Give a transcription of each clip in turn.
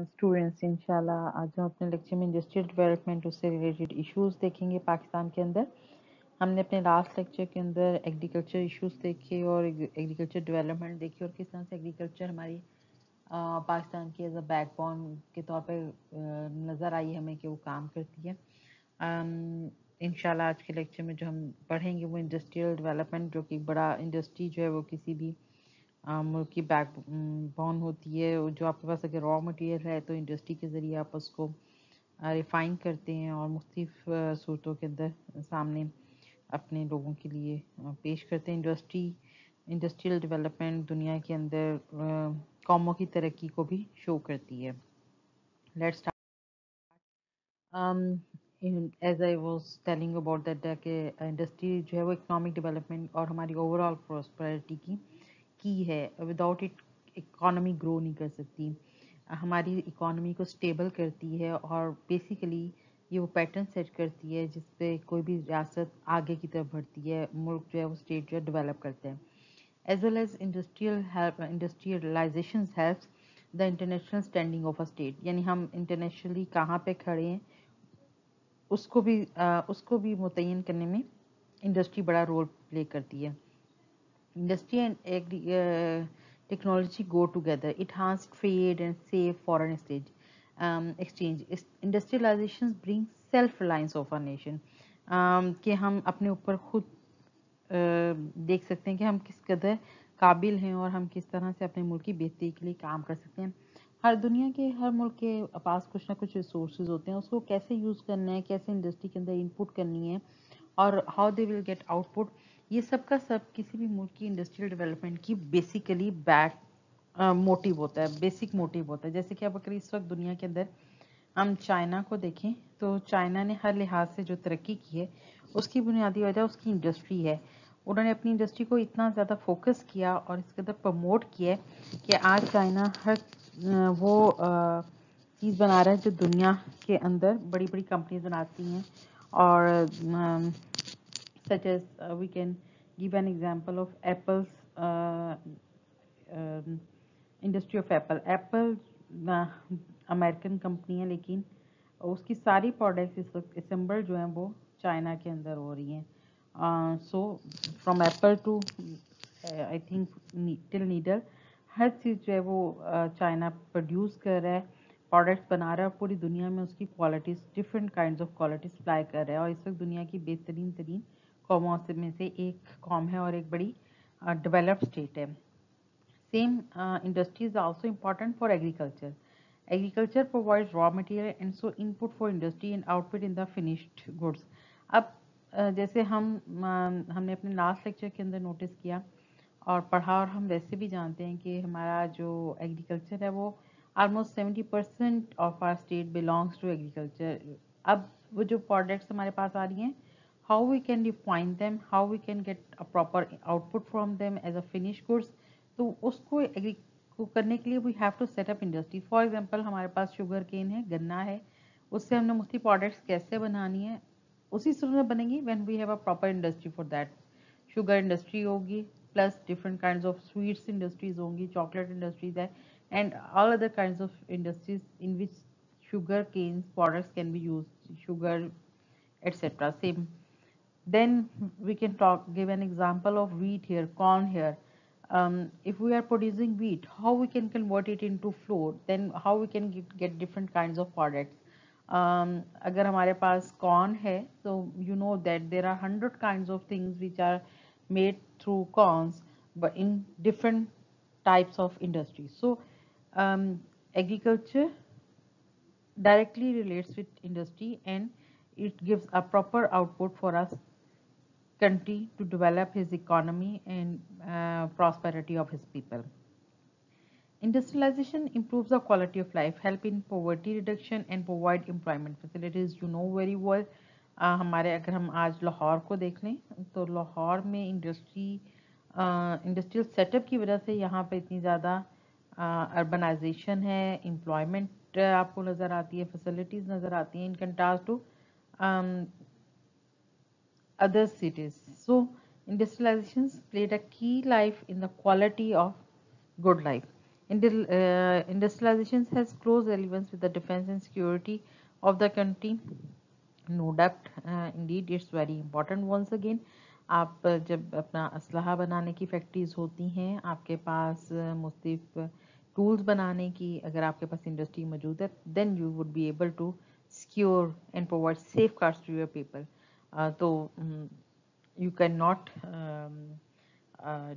Students इंशाल्लाह आज हम अपने लेक्चर में इंडस्ट्रियल डेवलपमेंट उससे रिलेटेड इश्यूज देखेंगे पाकिस्तान के अंदर। हमने अपने लास्ट लेक्चर के अंदर एग्रीकल्चर इश्यूज देखे और एग्रीकल्चर डेवलपमेंट देखी और किस तरह से एग्रीकल्चर हमारी पाकिस्तान की एज अ बैकबोन के तौर पर नज़र आई हमें कि वो काम करती है। इंशाल्लाह आज के लेक्चर में जो हम पढ़ेंगे वो इंडस्ट्रियल डेवलपमेंट, जो कि बड़ा इंडस्ट्री जो है वो किसी भी मुल्क की बैक बोन होती है। जो आपके पास अगर रॉ मटेरियल है तो इंडस्ट्री के ज़रिए आप उसको रिफ़ाइन करते हैं और मुख्तलिफ सूरतों के अंदर सामने अपने लोगों के लिए पेश करते हैं। इंडस्ट्रियल डेवलपमेंट दुनिया के अंदर कौमों की तरक्की को भी शो करती है। Let's start. As I was telling about that कि इंडस्ट्री जो है वो इकोनॉमिक डेवलपमेंट और हमारी ओवरऑल प्रॉस्पेरिटी की है। विदाउट इट इकॉनमी ग्रो नहीं कर सकती, हमारी इकॉनमी को स्टेबल करती है और बेसिकली ये वो पैटर्न सेट करती है जिस पे कोई भी रियासत आगे की तरफ बढ़ती है, मुल्क जो है वो स्टेट जो है डेवलप करते हैं। As well as industrialization helps the international standing of a state, यानी हम इंटरनेशनली कहाँ पे खड़े हैं उसको भी मुतय्यन करने में इंडस्ट्री बड़ा रोल प्ले करती है। Industry and technology go together. It has trade and safe foreign exchange. Industrialization brings self-reliance of our nation. कि हम अपने ऊपर खुद देख सकते हैं कि हम किस कदर काबिल हैं और हम किस तरह से अपने मुल्क की बेहतरी के लिए काम कर सकते हैं। दुनिया के हर मुल्क के पास कुछ ना कुछ रिसोर्सेज होते हैं, उसको कैसे यूज़ करना है, कैसे इंडस्ट्री के अंदर इनपुट करनी है और how they will get output, ये सब का सब किसी भी मुल्क की इंडस्ट्रियल डेवलपमेंट की बेसिकली बैक मोटिव होता है, बेसिक मोटिव होता है। जैसे कि अब अगर इस वक्त दुनिया के अंदर हम चाइना को देखें तो चाइना ने हर लिहाज से जो तरक्की की है उसकी बुनियादी वजह उसकी इंडस्ट्री है। उन्होंने अपनी इंडस्ट्री को इतना ज़्यादा फोकस किया और इसके अंदर प्रमोट किया कि आज चाइना हर वो चीज़ बना रहा है जो दुनिया के अंदर बड़ी बड़ी कंपनीज बनाती हैं। और such as we can give an example of Apple's industry of Apple American company है, लेकिन उसकी सारी प्रोडक्ट्स इस वक्त असेंबल जो हैं वो चाइना के अंदर हो रही हैं। So from apple to I think till needle, हर चीज़ जो है वो चाइना प्रोड्यूस कर रहा है, प्रोडक्ट्स बना रहा है और पूरी दुनिया में उसकी qualities different kinds of quality supply कर रहा है। और इस वक्त दुनिया की बेहतरीन तरीन कौमों में से एक कौम है और एक बड़ी डेवलप्ड स्टेट है। Same industry is also important for agriculture. Agriculture provides raw material and so input for industry and output in the finished goods. अब जैसे हमने अपने लास्ट लेक्चर के अंदर नोटिस किया और पढ़ा और हम वैसे भी जानते हैं कि हमारा जो एग्रीकल्चर है वो almost 70% of our state belongs to agriculture. अब वो जो प्रोडक्ट्स हमारे पास आ रही हैं, how we can define them, how we can get a proper output from them as a finish goods, तो उसको एग्री को करने के लिए we have to set up industry. For example हमारे पास शुगर केन है, गन्ना है, उससे हमने मुख्तलिफ प्रोडक्ट्स कैसे बनानी है, उसी सूरत में बनेंगी when we have a proper industry for that. Sugar industry होगी plus different kinds of sweets industries होंगी, चॉकलेट इंडस्ट्रीज है and all other kinds of industries in which sugar canes products can be used, sugar etc. Same. Then we can give an example of wheat here, corn here. If we are producing wheat, how we can convert it into flour, then how we can get different kinds of products. अगर हमारे पास corn है so you know that there are 100 kinds of things which are made through corns but in different types of industries. So agriculture directly relates with industry and it gives a proper output for us country to develop his economy and prosperity of his people. Industrialization improves the quality of life, help in poverty reduction and provide employment facilities. You know very well. हमारे अगर हम आज लाहौर को देख लें तो लाहौर में industrial setup की वजह से यहाँ पे इतनी ज़्यादा अर्बनाइजेशन है, एम्प्लॉयमेंट आपको नज़र आती है, फैसिलिटीज़ नज़र आती हैं in contrast to other cities. So industrializations played a key life in the quality of good life. Industrialization has close relevance with the defense and security of the country. No doubt indeed it's very important once again आप जब अपना असलहा बनाने की factories होती हैं, आपके पास मुख्तलिफ टूल्स बनाने की अगर आपके पास इंडस्ट्री मौजूद है, then you would be able to secure and provide safe cards to your people. तो you cannot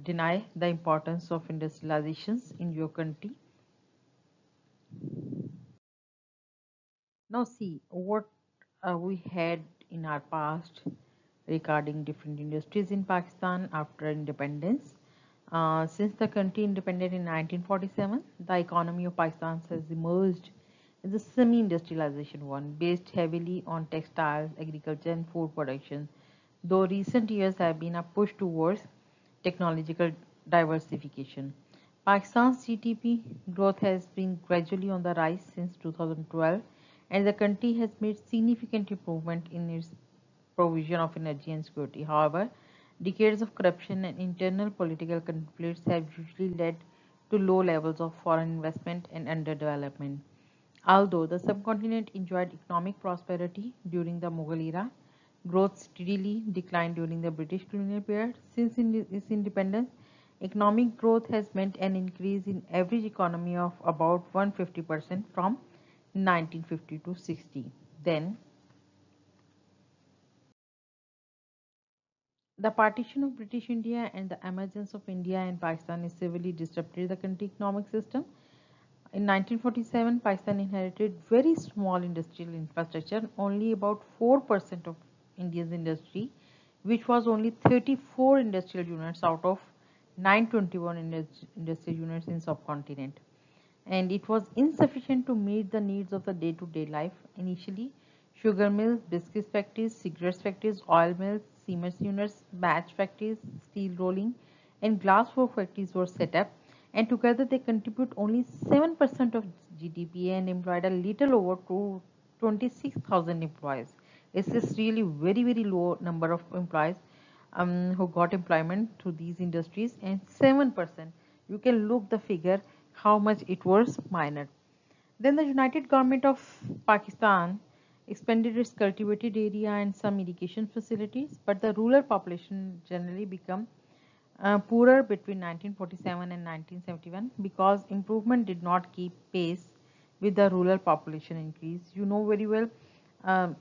deny the importance of industrializations in your country. Now see what we had in our past regarding different industries in Pakistan after independence. Since the country independent in 1947, the economy of Pakistan has emerged as a semi-industrialization one based heavily on textiles, agriculture and food production, though recent years have been a push towards technological diversification. Pakistan's GDP growth has been gradually on the rise since 2012, and the country has made significant improvement in its provision of energy and security. However, decades of corruption and internal political conflicts have usually led to low levels of foreign investment and underdevelopment. Although the subcontinent enjoyed economic prosperity during the Mughal era, growth steadily declined during the British colonial period. Since its independence, economic growth has meant an increase in average economy of about 150% from 1950 to 60. Then, the partition of British India and the emergence of India and Pakistan has severely disrupted the country's economic system. In 1947, Pakistan inherited very small industrial infrastructure, only about 4% of India's industry, which was only 34 industrial units out of 921 industrial units in subcontinent. And it was insufficient to meet the needs of the day-to-day life. Initially, sugar mills, biscuits factories, cigarettes factories, oil mills, cement units, match factories, steel rolling, and glass floor factories were set up, and together they contribute only 7% of GDP and employed a little over 26,000 employees. It's just really very low number of employees who got employment through these industries, and 7%. You can look the figure how much it was minor. Then the United Government of Pakistan expanded its cultivated area and some irrigation facilities, but the rural population generally became poorer between 1947 and 1971 because improvement did not keep pace with the rural population increase. You know very well, um,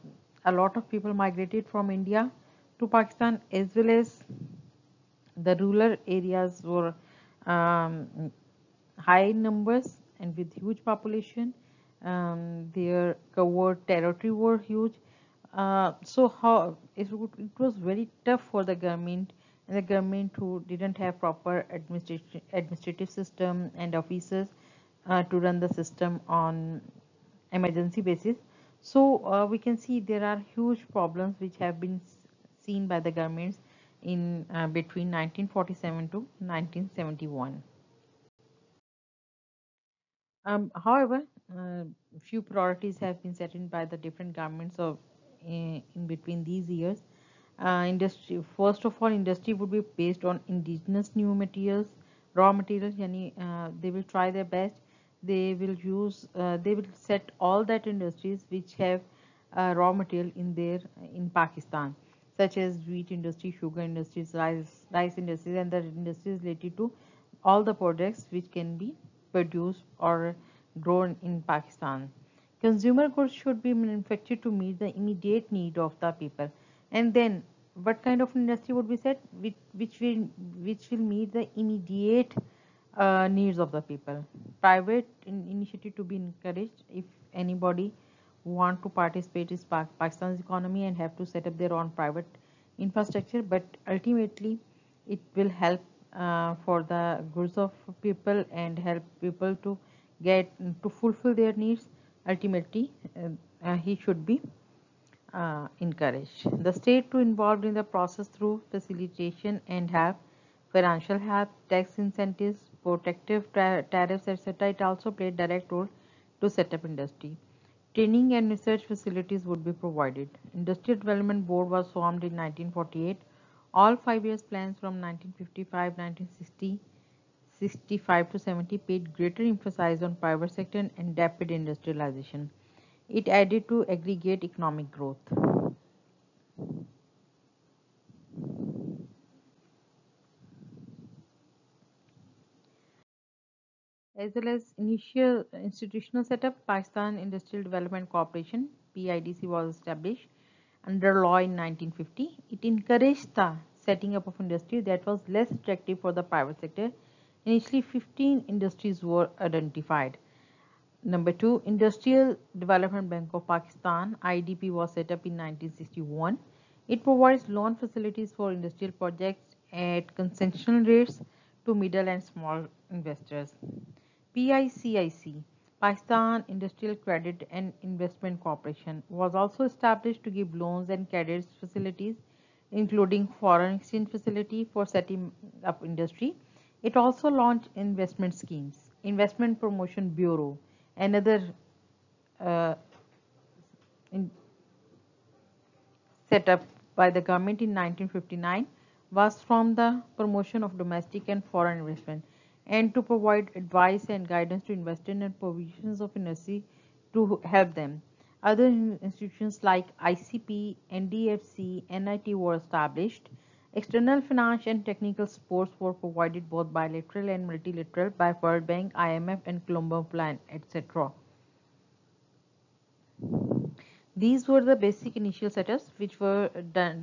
a lot of people migrated from India to Pakistan, as well as the rural areas were um, high numbers and with huge population. Their covered territory were huge. So how it was very tough for the government, and the government who didn't have proper administrative system and officers to run the system on emergency basis. So we can see there are huge problems which have been seen by the governments in between 1947 to 1971. However, few priorities have been set in by the different governments of in between these years. Industry, first of all, industry would be based on indigenous new materials, raw materials. Yani, they will try their best. They will use. They will set all that industries which have raw material in their in Pakistan, such as wheat industry, sugar industries, rice industries, and the industries related to all the products which can be produced or grown in Pakistan. Consumer goods should be manufactured to meet the immediate need of the people. And then, what kind of industry would be set which will meet the immediate needs of the people? Private initiative to be encouraged. If anybody want to participate in Pakistan's economy and have to set up their own private infrastructure, but ultimately it will help for the goods of people and help people to get to fulfill their needs. Ultimately, he should be encouraged. The state to involved in the process through facilitation and have financial help, tax incentives, protective tariffs, etc. It also played direct role to set up industry. Training and research facilities would be provided. Industrial Development Board was formed in 1948. All 5 years plans from 1955-1960 65 to 70 paid greater emphasis on private sector and rapid industrialization. It added to aggregate economic growth. As well as initial institutional setup, Pakistan Industrial Development Corporation (PIDC) was established under law in 1950. It encouraged the setting up of industry that was less attractive for the private sector. Initially, 15 industries were identified. Number two, Industrial Development Bank of Pakistan (IDP) was set up in 1961. It provides loan facilities for industrial projects at concessional rates to middle and small investors. PICIC, Pakistan Industrial Credit and Investment Corporation, was also established to give loans and credit facilities, including foreign exchange facility for setting up industry. It also launched investment schemes. Investment Promotion Bureau, another uh, in, set up by the government in 1959, was from the promotion of domestic and foreign investment and to provide advice and guidance to investors and provisions of industry to help them. Other institutions like ICP, NDFC, NIT were established. External finance and technical support were provided both bilateral and multilateral by World Bank, IMF, and Colombo Plan, etc. These were the basic initial setups which were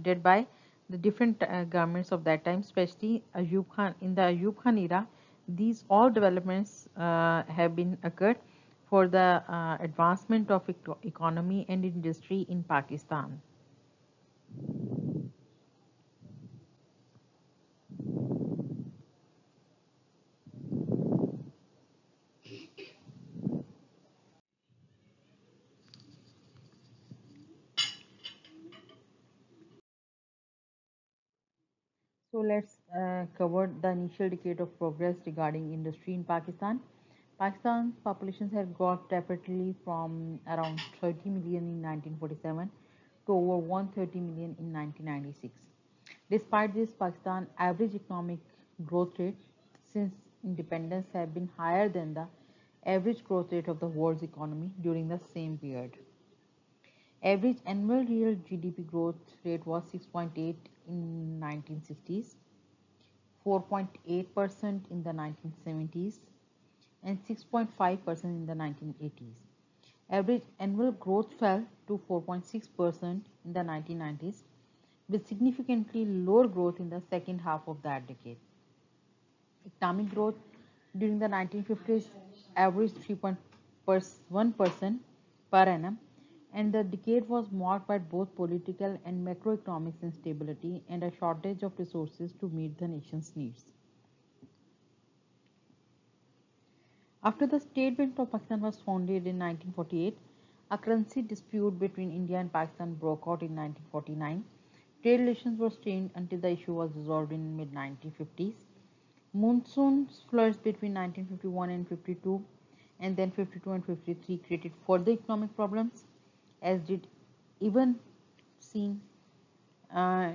did by the different governments of that time, especially Ayub Khan. In the Ayub Khan era, these all developments have been occurred for the advancement of economy and industry in Pakistan. So let's cover the initial decade of progress regarding industry in Pakistan. Pakistan's populations have grown rapidly from around 30 million in 1947 to over 130 million in 1996. Despite this, Pakistan's average economic growth rate since independence have been higher than the average growth rate of the world's economy during the same period. Average annual real GDP growth rate was 6.8 in 1960s, 4.8% in the 1970s, and 6.5% in the 1980s. Average annual growth fell to 4.6% in the 1990s, with significantly lower growth in the second half of that decade. Economic growth during the 1950s averaged 3.1% per annum, and the decade was marked by both political and macroeconomic instability and a shortage of resources to meet the nation's needs. After the State Bank of Pakistan was founded in 1948, a currency dispute between India and Pakistan broke out in 1949. Trade relations were strained until the issue was resolved in mid 1950s. Monsoons flourished between 1951 and 52, and then 52 and 53 created further economic problems, as did even seen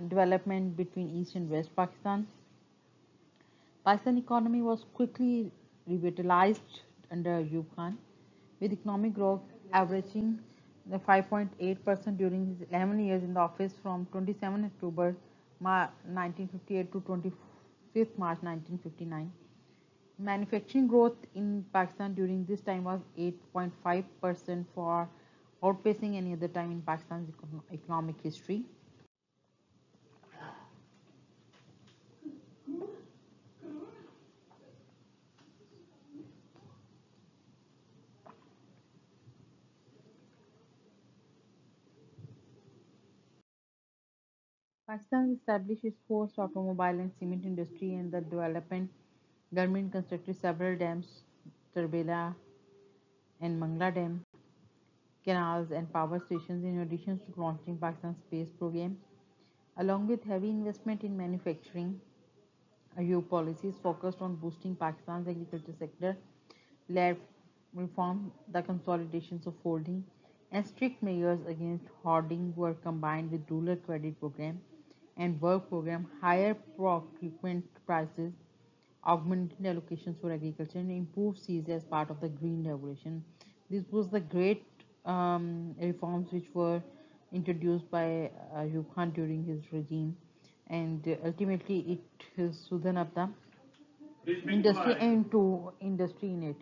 development between East and West Pakistan. Pakistan economy was quickly revitalized under Ayub Khan, with economic growth averaging the 5.8% during his 11 years in the office from 27 October 1958 to 25th March 1959. Manufacturing growth in Pakistan during this time was 8.5% for outpacing any other time in Pakistan's economic history. Pakistan established its first automobile and cement industry and the development. Government constructed several dams, Turbela and Mangla Dam, canals and power stations in addition to launching Pakistan's space program. Along with heavy investment in manufacturing, Ayub policies focused on boosting Pakistan's agriculture sector, land reform, the consolidations of holding, and strict measures against hoarding were combined with rural credit program and work program, higher procurement prices, augmented allocations for agriculture, and improved seas as part of the Green Revolution. This was the great reforms which were introduced by Ayub Khan during his regime, and ultimately it has soothed up the industry and to industry in it.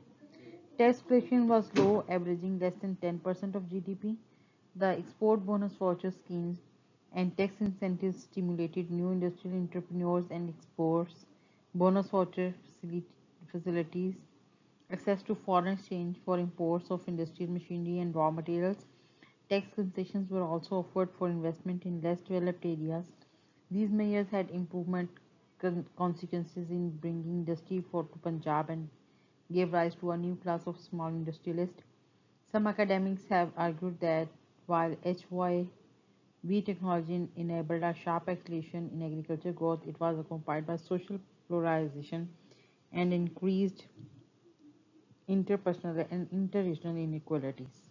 Tax pressure was low, averaging less than 10% of GDP. The export bonus voucher schemes and tax incentives stimulated new industrial entrepreneurs and exports. Bonus voucher facilities, access to foreign exchange for imports of industrial machinery and raw materials. Tax concessions were also offered for investment in less developed areas. These measures had improvement consequences in bringing industry for to Punjab and gave rise to a new class of small industrialists. Some academics have argued that while HYV technology enabled a sharp acceleration in agriculture growth, it was accompanied by social polarization and increased interpersonal and interregional inequalities.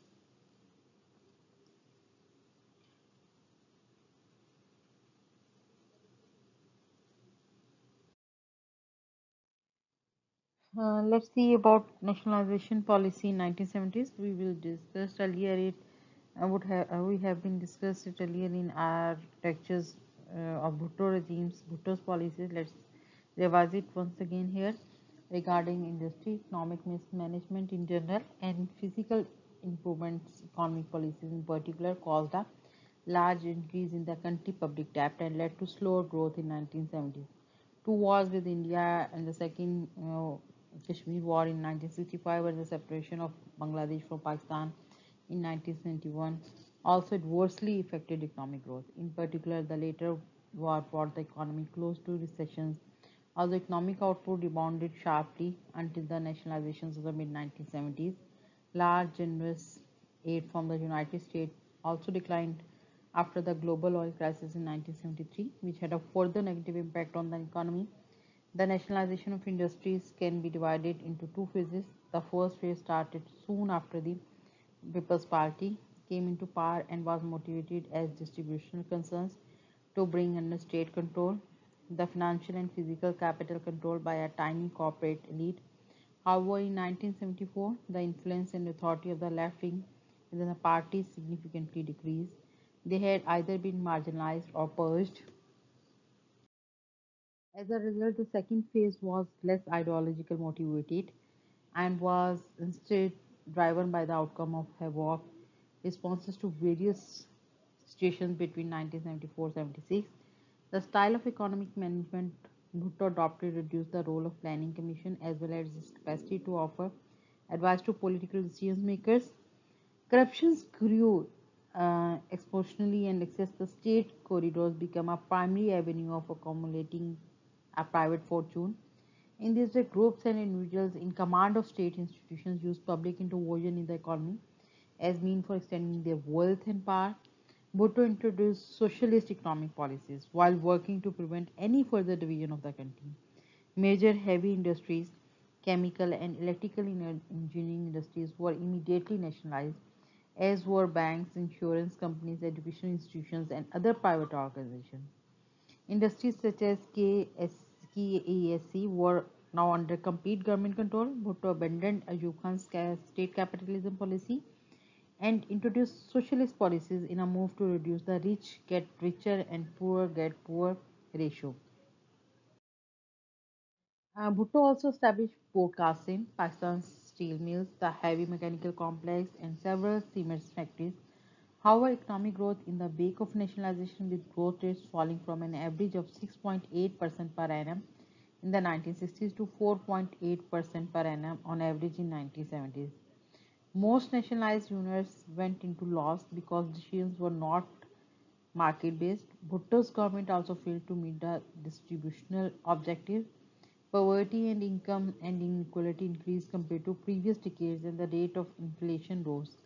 Let's see about nationalization policy in 1970s. We will discuss earlier it. We have been discussed it earlier in our lectures of Bhutto regimes, Bhutto's policies. Let's revise it once again here regarding industry, economic mismanagement in general, and physical improvements. Economic policies in particular caused a large increase in the country public debt and led to slower growth in 1970s. Two wars with India and the second Kashmir War in 1965 and the separation of Bangladesh from Pakistan in 1971 also adversely affected economic growth. In particular, the later war brought the economy close to recessions, although economic output rebounded sharply until the nationalizations of the mid 1970s. Large generous aid from the United States also declined after the global oil crisis in 1973, which had a further negative impact on the economy. The nationalization of industries can be divided into two phases. The first phase started soon after the People's Party came into power and was motivated as distributional concerns to bring under state control the financial and physical capital controlled by a tiny corporate elite. However, in 1974, the influence and authority of the left wing within the party significantly decreased. They had either been marginalized or purged. As a result, the second phase was less ideological motivated and was instead driven by the outcome of havoc responses to various situations between 1974-76. The style of economic management Bhutto adopted reduced the role of planning commission as well as its capacity to offer advice to political decision makers. Corruptions grew exponentially and access the state corridors became a primary avenue of accumulating a private fortune. In this way, groups and individuals in command of state institutions use public intervention in the economy as means for extending their wealth and power. Bhutto introduced socialist economic policies while working to prevent any further division of the country. Major heavy industries, chemical and electrical engineering industries were immediately nationalized, as were banks, insurance companies, educational institutions, and other private organizations. Industries such as KESC were now under complete government control. Bhutto abandoned Ayub Khan's state capitalism policy and introduced socialist policies in a move to reduce the rich get richer and poor get poor ratio. Bhutto also established port Qasim, Pakistan's steel mills, the heavy mechanical complex, and several cement factories. However, economic growth in the wake of nationalization, with growth rates falling from an average of 6.8% per annum in the 1960s to 4.8% per annum on average in 1970s. Most nationalized units went into loss because decisions were not market based. Bhutto's government also failed to meet the distributional objective. Poverty and income and inequality increased compared to previous decades and the rate of inflation rose,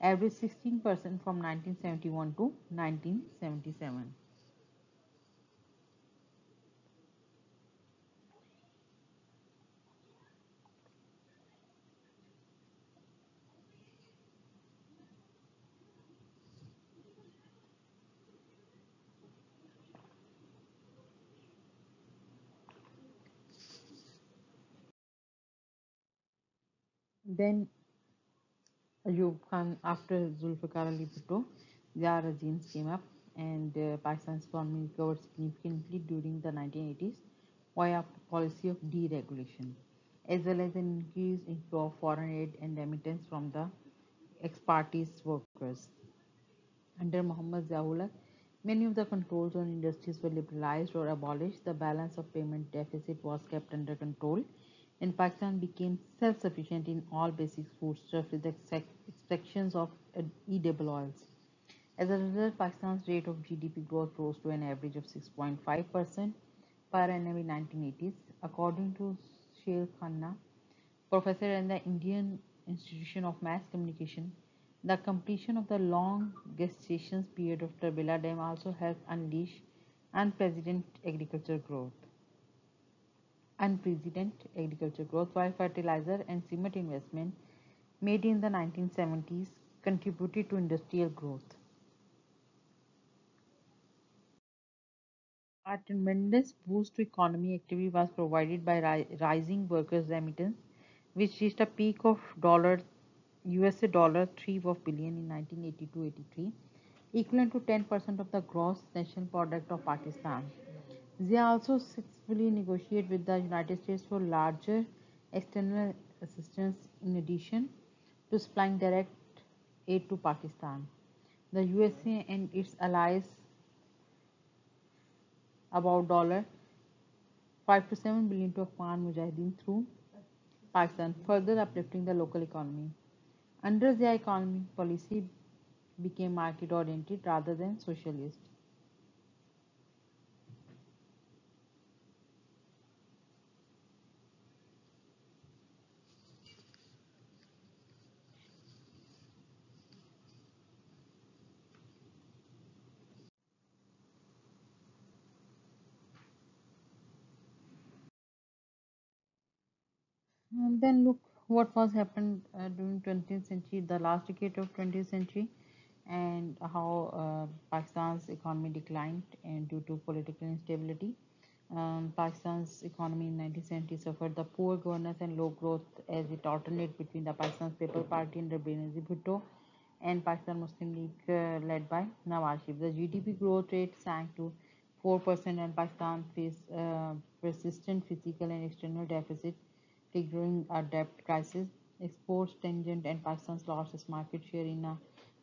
average 16% from 1971 to 1977. Then Ayub Khan, after Zulfikar Ali Bhutto, their regimes came up, and Pakistan's economy recovered significantly during the 1980s via policy of deregulation, as well as an increase in flow of foreign aid and remittance from the ex-party's workers. Under Muhammad Ziaullah, many of the controls on industries were liberalized or abolished. The balance of payment deficit was kept under control, and Pakistan became self-sufficient in all basic foodstuffs with the exceptions of edible oils. As a result, Pakistan's rate of GDP growth rose to an average of 6.5% per annum in 1980s, according to Sheikh Khanna, professor in the Indian Institution of Mass Communication. The completion of the long gestation period of Turbila Dam also helped unleash unprecedented agriculture growth. Unprecedented agriculture growth, while fertilizer and cement investment made in the 1970s contributed to industrial growth. A tremendous boost to economy activity was provided by rising workers' remittance, which reached a peak of USA dollar 3 of billion in 1982-83, equivalent to 10% of the gross national product of Pakistan. They also successfully negotiated with the United States for larger external assistance in addition to supplying direct aid to Pakistan. The USA and its allies about dollar 5 to 7 billion to Afghan Mujahideen through Pakistan, further uplifting the local economy. Under their economic policy became market oriented rather than socialist. And then look what was happened during 20th century, the last decade of 20th century, and how Pakistan's economy declined and due to political instability. Pakistan's economy in 1970 suffered the poor governance and low growth as it alternated between the Pakistan's People's Party under Benazir Bhutto and Pakistan Muslim League led by Nawaz Sharif. The GDP growth rate sank to 4% and Pakistan faced persistent physical and external deficit, triggering a debt crisis. Exports tangent and Pakistan's lost its market share in a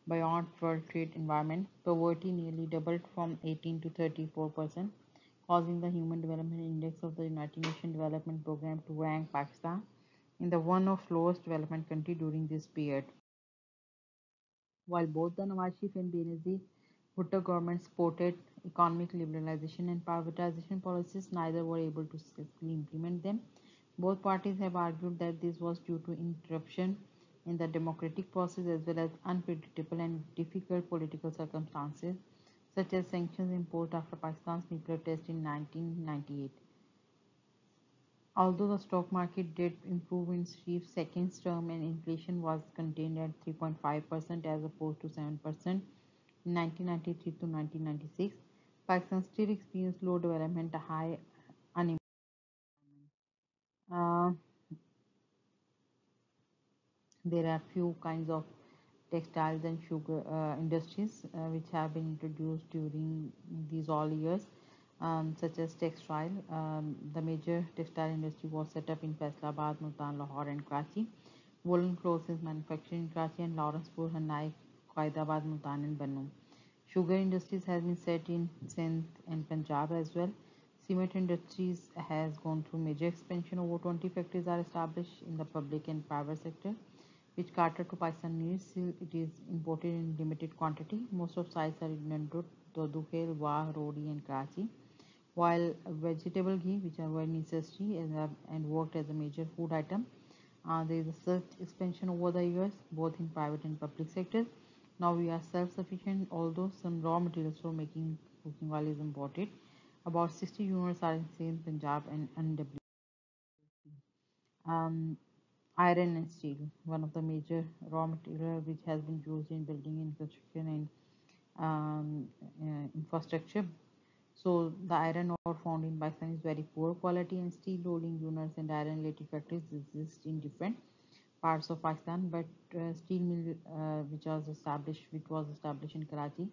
buoyant world trade environment. Poverty nearly doubled from 18 to 34%, causing the Human Development Index of the United Nations Development Programme to rank Pakistan in the one of lowest development country during this period. While both the Nawaz Sharif and Benazir Bhutto governments supported economic liberalization and privatization policies, neither were able to successfully implement them. Both parties have argued that this was due to interruption in the democratic process as well as unpredictable and difficult political circumstances, such as sanctions imposed after Pakistan's nuclear test in 1998. Although the stock market did improve in Sharif's second term and inflation was contained at 3.5% as opposed to 7% in 1993 to 1996, Pakistan still experienced low development, high unemployment. Uh, there are few kinds of textiles and sugar industries which have been introduced during these all years, such as textile. The major textile industry was set up in Faisalabad, Multan, Lahore, and Karachi. Woolen clothes is manufactured in Karachi and Lawrenceburg, Hanai, Qaidabad, Multan, and Bannu. Sugar industries has been set in Sindh and Punjab as well. Cement industries has gone through major expansion. Over 20 factories are established in the public and private sector, which cater to Pakistan needs. It is imported in limited quantity. Most of sites are in Nandurut, Dodukhail, Wah, Rodi, and Karachi. While vegetable ghee, which are very necessary and worked as a major food item, there is a such expansion over the years, both in private and public sectors. Now we are self-sufficient, although some raw materials for making cooking oil is imported. About 60 units are in Sindh, Punjab, and NW. Um, Iron and steel, one of the major raw material which has been used in building and construction and infrastructure. So the iron ore found in Pakistan is very poor quality, and steel rolling units and iron related factories exist in different parts of Pakistan, but steel mill, which was established in Karachi,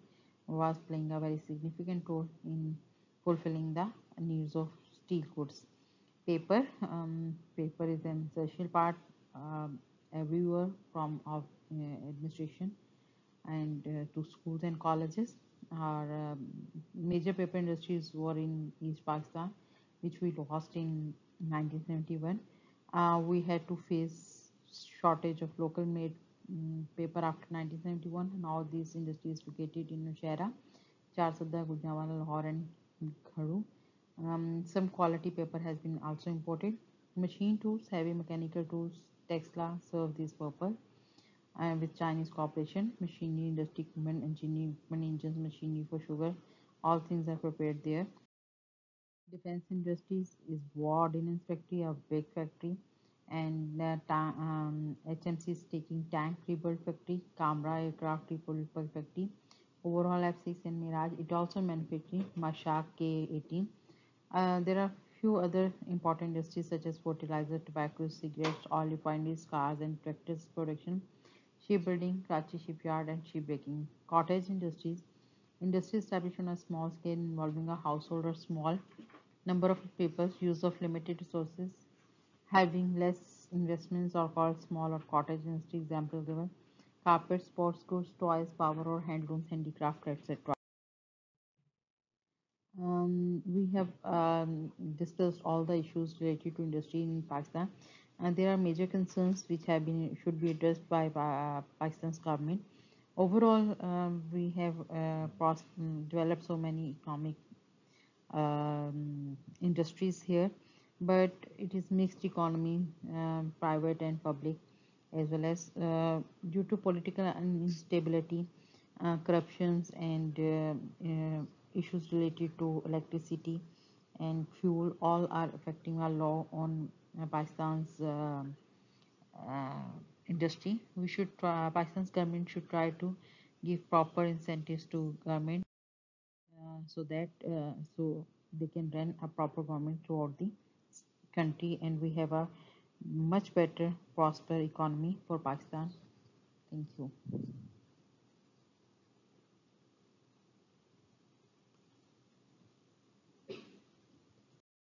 was playing a very significant role in fulfilling the needs of steel goods. Paper is an essential part everywhere from of administration and to schools and colleges. Our major paper industries were in East Pakistan, which we lost in 1971. We had to face shortage of local made paper after 1971, and all these industries located in Nowshera, Charsadda, Gujranwala, Lahore, and Gharu. Some quality paper has been also imported. Machine tools, heavy mechanical tools, Tesla serve this purpose. And with Chinese cooperation, machinery industry, equipment, engineering, engines, machinery for sugar, all things are prepared there. Defense Industries is War Ordnance Factory, a big factory, and HMC is taking tank rebuild factory, Camera aircraft rebuild factory, overall F6 and Mirage. It also manufacturing Mashak K18. There are few other important industries such as fertilizer, tobacco, cigarettes, oil refineries, cars and tractors production, shipbuilding, Karachi shipyard and shipbreaking, cottage industries, industry established on a small scale involving a household or small number of people, use of limited resources, having less investments are called small or cottage industry. Example given: carpet, sports goods, toys, power or handlooms, handicraft, etc. We have discussed all the issues related to industry in Pakistan, and there are major concerns which have been should be addressed by Pakistan's government. Overall, we have developed so many economic industries here, but it is mixed economy, private and public, as well as due to political instability, corruptions, and issues related to electricity and fuel. All are affecting our law on Pakistan's uh, industry. Pakistan's government should try to give proper incentives to government so they can run a proper government throughout the country, and we have a much better prosper economy for Pakistan. Thank you.